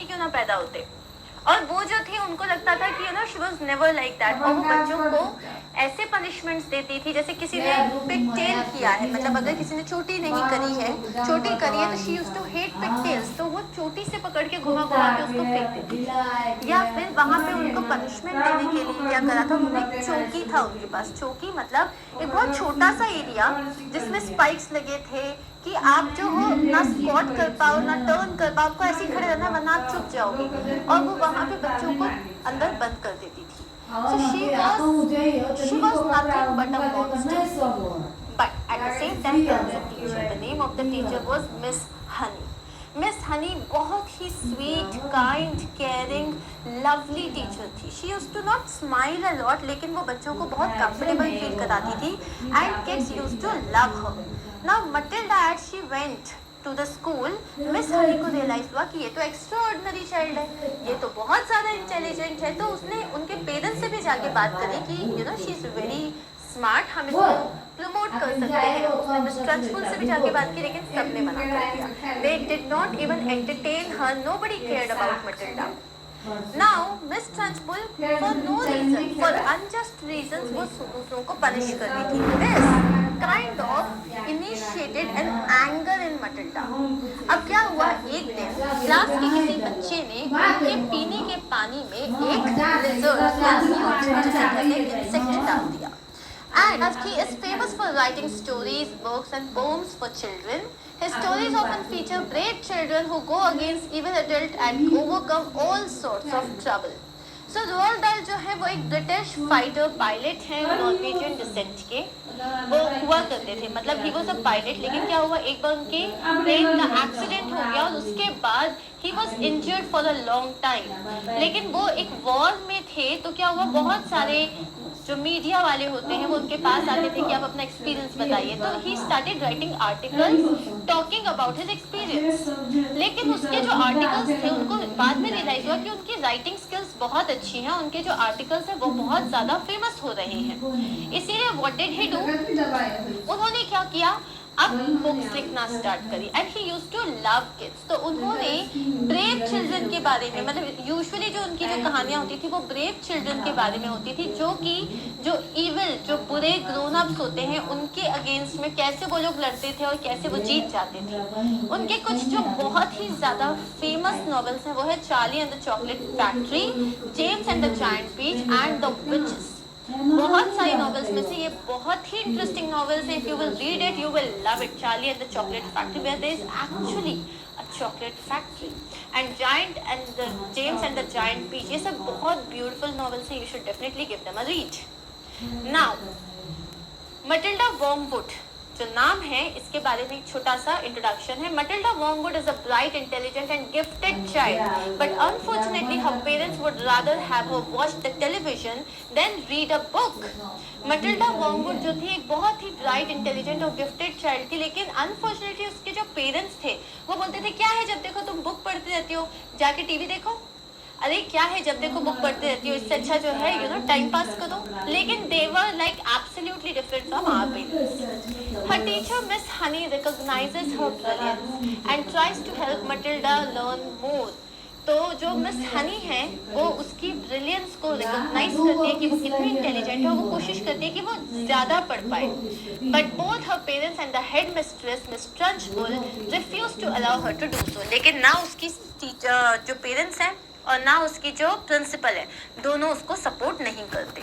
क्यों ना पैदा होते। और वो जो थी उनको लगता था कि she was never like that, और वो बच्चों को ऐसे पनिशमेंट्स देती थी जैसे किसी ने पिगटेल किया है, मतलब अगर किसी ने चोटी नहीं करी है, चोटी करी है, तो शी यूज्ड टू हेट पिगटेल्स, तो वो चोटी से पकड़ के घुमा घुमा के उसको फेंक देती थी। या फिर वहां पे उनको पनिशमेंट देने के लिए क्या करा था उन्होंने, चौकी था उनके पास। चौकी मतलब एक बहुत छोटा सा एरिया जिसमें स्पाइक्स लगे थे कि आप जो हो ना स्क्वाट कर पाओ ना टर्न कर पाओ, आपको ऐसे ही खड़े रहना वरना आप चुप जाओगे, और वो वहाँ पे बच्चों को अंदर बंद कर देती थी। So she was nothing but a monster. But at the same time there was a teacher. The name of the teacher was Miss Honey. Miss Honey बहुत ही sweet, kind, caring, lovely teacher थी। She used to not smile a lot, लेकिन वो बच्चों को बहुत comfortable feel कराती थी and kids used to love her. Now Matilda as she went to the school, Miss Honey को रियलाइज हुआ कि ये तो एक्स्ट्रा ऑर्डिनरी चाइल्ड है, ये तो बहुत ज़्यादा इंटेलिजेंट है। तो उसने उनके पेरेंट्स से भी जाके बात करी कि शी इज़ वेरी स्मार्ट, हम इसको प्रमोट कर सकते हैं। उसने मिस ट्रंचबुल से भी जाके बात की, लेकिन सबने मना कर दिया। They did not even entertain her. Nobody cared about Matilda. Now Miss Trunchbull, for no reason, for unjust reasons, वो दूसरों को पनिश कर रही थी। This kind of initiated an anger in Matilda. अब क्या हुआ, एक दिन क्लास के किसी बच्चे ने उनके पीने के पानी में एक lizard या newt जिसे कहते हैं इंसेक्ट डाल दिया। And as he is famous for writing stories, books and poems for children, his stories often feature brave children who go against evil adults and overcome all sorts of trouble. So रोald दाhl जो है वो एक British fighter pilot हैं, Norwegian decent के वो हुआ करते थे। मतलब ही वॉज अ पायलट, लेकिन क्या हुआ, एक बार उनके प्लेन का एक्सीडेंट हो गया और उसके बाद he was injured for a long time. लेकिन वो एक वॉर में थे, तो क्या हुआ, बहुत सारे जो मीडिया वाले होते हैं वो उनके पास आते थे कि आप अपना एक्सपीरियंस बताइए। तो he started writing articles talking about his experience. लेकिन उसके जो आर्टिकल्स थे उनको बाद में रियलाइज हुआ कि उनकी राइटिंग स्किल्स बहुत अच्छी हैं, उनके जो आर्टिकल्स हैं वो बहुत ज़्यादा फेमस हो रहे हैं। इसीलिए व्हाट डिड ही डू, उन्होंने क्या किया, अब बुक्स लिखना स्टार्ट करी and he used to love kids. तो उन्होंने ब्रेव चिल्ड्रन के बारे में, मतलब यूजुअली जो उनकी जो कहानियाँ होती थी वो ब्रेव चिल्ड्रन के बारे में होती थी, जो कि जो इविल, जो बुरे ग्रोन अप्स होते हैं उनके अगेंस्ट में कैसे वो लोग लड़ते थे और कैसे वो जीत जाते थे। उनके कुछ जो बहुत ही ज़्यादा फेमस नॉवेल्स हैं वो है Charlie and the chocolate factory, James and the giant peach and the witches. बहुत सारी नॉवेल्स में से ये बहुत ही इंटरेस्टिंग नॉवेल्स हैं। If you will read it you will love it. Charlie and the chocolate factory, where there is actually a chocolate factory, and giant and the James and the giant peach, ये सब बहुत beautiful novels हैं। You should definitely give them a read. Now Matilda Wormwood जो नाम है, इसके बारे में एक छोटा सा इंट्रोडक्शन है। Matilda Wormwood is a bright, intelligent and gifted child, but unfortunately her parents would rather have her watch the television then read a book. Matilda Wormwood जो थी एक बहुत ही ब्राइट, इंटेलिजेंट और गिफ्टेड चाइल्ड थी, लेकिन unfortunately उसके जो पेरेंट्स थे वो बोलते थे क्या है जब देखो तुम बुक पढ़ती रहती हो, जाके टीवी देखो। अरे क्या है जब देखो बुक पढ़ती रहती हो, इससे अच्छा जो है टाइम पास करो। लेकिन they were like absolutely different from our parents. Her teacher Miss Honey recognizes her brilliance and tries to help Matilda learn more. तो जो मिस हनी है वो उसकी ब्रिलियंस को रिकॉग्नाइज करती है कि वो कितनी इंटेलिजेंट है, वो कोशिश करती है कि वो ज़्यादा पढ़ पाए। But both her parents and the head mistress Miss Trunchbull refuse to allow her to do so. लेकिन ना उसकी टीचर जो पेरेंट्स हैं और ना उसकी जो प्रिंसिपल है, दोनों उसको सपोर्ट नहीं करते।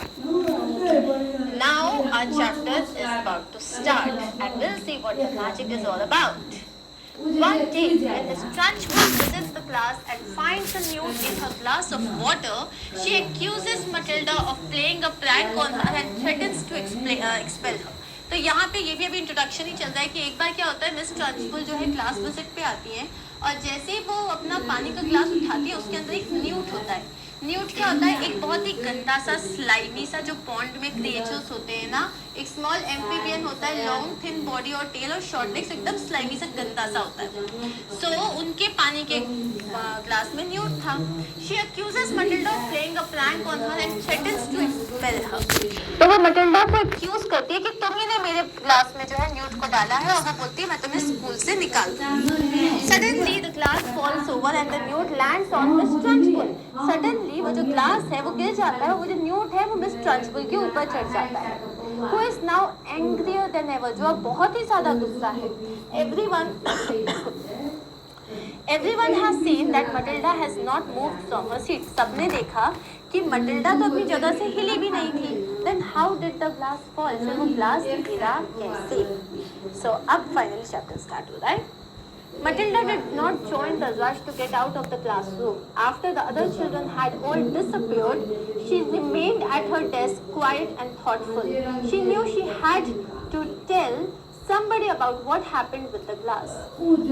Now our chapter is about to start and will see what the magic is all about. One day, when Miss Trunchbull visits the class and finds a newt in her glass of water, she accuses Matilda of playing a prank on her and threatens to expel her. तो यहाँ पे ये भी अभी introduction ही चल रहा है कि एक बार क्या होता है, मिस ट्रंचबुल जो है क्लास विजिट पे आती हैं और जैसे ही वो अपना पानी का ग्लास उठाती है उसके अंदर एक न्यूट होता है। न्यूट क्या होता है, एक बहुत ही गंदा सा स्लाइमी सा जो पॉन्ड में क्रिएचर्स होते हैं ना, एक स्मॉल एम्फीबियन होता है, लॉन्ग थिन बॉडी और टेल और शॉर्ट लेग्स, एकदम स्लाइमी सा गंदा सा होता है। सो उनके पानी के ग्लास में न्यूड था। She accuses Matilda of playing a prank on her and threatens to expel her. तो वो मटिल्डा को एक्यूज करती है कि तुम ही ने मेरे ग्लास में जो है न्यूड को डाला है, और वो बोलती है मैं तुम्हें स्कूल से निकाल दूंगी। Suddenly the glass falls over and the newt lands on Miss Trunchbull. Suddenly वो जो ग्लास है वो गिर जाता है, वो जो न्यूड है वो मिस ट्रंचबुल के ऊपर चढ़ जाता है। Who is now angrier than ever, जो अब बहुत ही ज्यादा गुस्सा है। Everyone has seen that Matilda has not moved from her seat. सबने देखा कि मटिल्डा तो अपनी जगह से हिली भी नहीं थी। Then how did the glass fall? फिर वो ग्लास गिरा कैसे? So अब फाइनल चैप्टर स्टार्ट हो रहा है। Matilda did not join the rush to get out of the classroom. After the other children had all disappeared, she remained at her desk, quiet and thoughtful. She knew she had to tell somebody about what happened with the glass.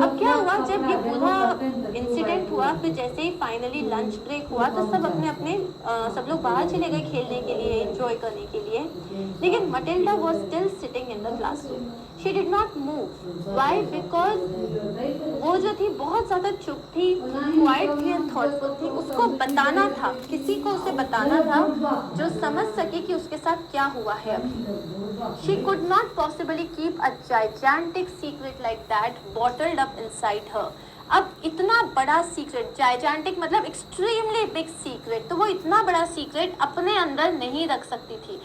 अब क्या हुआ, जब ये पूरा incident हुआ, फिर जैसे ही finally lunch break हुआ तो सब अपने अपने सब लोग बाहर चले गए खेलने के लिए, एंजॉय करने के लिए। लेकिन Matilda was still sitting in the classroom. She did not move. Why? Because वो जो थी बहुत ज़्यादा चुप थी, क्वाइट थी एंड थॉटफुल थी। उसको बताना था, किसी को उसे बताना था जो समझ सके कि उसके साथ क्या हुआ है अभी। She could not possibly keep a gigantic secret like that bottled up inside her. अब इतना बड़ा सीक्रेट, gigantic मतलब extremely big secret, तो वो इतना बड़ा सीक्रेट अपने अंदर नहीं रख सकती थी।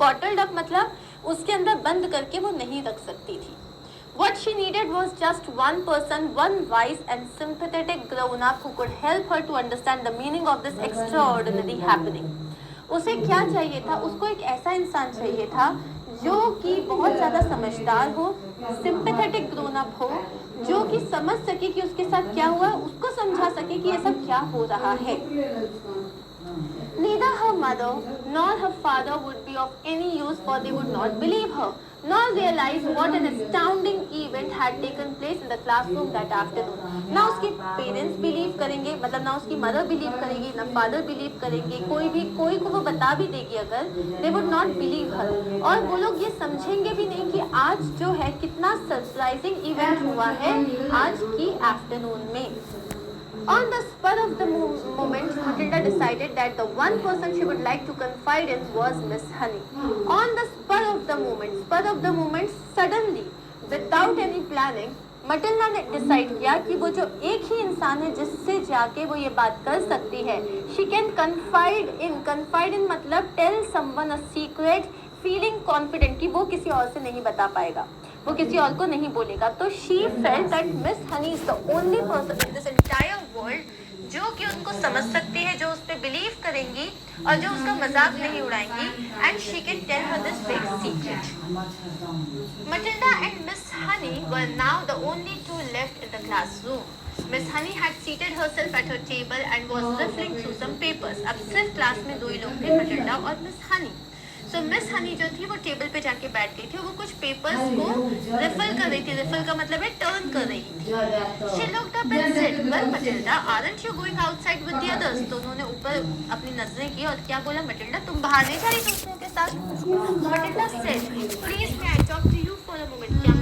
bottled up मतलब उसके अंदर बंद करके वो नहीं रख सकती थी। What she needed was just one person, one wise and sympathetic grown-up who could help her to understand the meaning of this extraordinary happening. उसे क्या चाहिए था? उसको एक ऐसा इंसान चाहिए था जो कि बहुत ज़्यादा समझदार हो, सिंपैथेटिक ग्रोन अप हो, जो कि समझ सके कि उसके साथ क्या हुआ, उसको समझा सके कि ये सब क्या हो रहा है। Neither her mother nor her father would be of any use, for they would not believe her, nor realize what an astounding event had taken place in the classroom that afternoon. ना उसके parents believe करेंगे, मतलब ना उसकी mother believe करेगी, ना father believe करेंगे, कोई को वो बता भी देगी अगर, they would not believe her, और वो लोग ये समझेंगे भी नहीं कि आज जो है कितना सरप्राइजिंग इवेंट हुआ है आज की आफ्टरनून में। On the spur of the moment, Matilda decided that the one person she would like to confide in was Miss Honey. On the spur of the moment, suddenly, without any planning, Matilda ने decide किया कि वो जो एक ही इंसान है जिससे जाके वो ये बात कर सकती है, she can confide in मतलब tell someone a secret, feeling confident कि वो किसी और से नहीं बता पाएगा, वो किसी और को नहीं बोलेगा। तो she felt that Miss Honey is the only person in this entire world जो कि उनको समझ सकती है, जो उस पर बिलीव करेंगी और जो उसका मजाक नहीं उड़ाएंगी, and she can tell her this big secret. Matilda and Miss Honey were now the only two left in the classroom. Miss Honey had seated herself at her table and was riffling through some papers. अब सिर्फ class में दो ही लोग थे, Matilda और miss Honey. So miss Honey जो थी वो टेबल पे जाके बैठ गई थी, वो कुछ पेपर्स को रिफल कर रही थी। रिफल का मतलब है टर्न कर रही थी। She looked up and said, "Well, Matilda, aren't you going outside with the others?" तो उन्होंने ऊपर अपनी नजरें की और क्या बोला, मटिल्डा तुम बाहर नहीं जा रही दूसरों के साथ? Matilda said, "Please may I talk to you for a moment?" क्या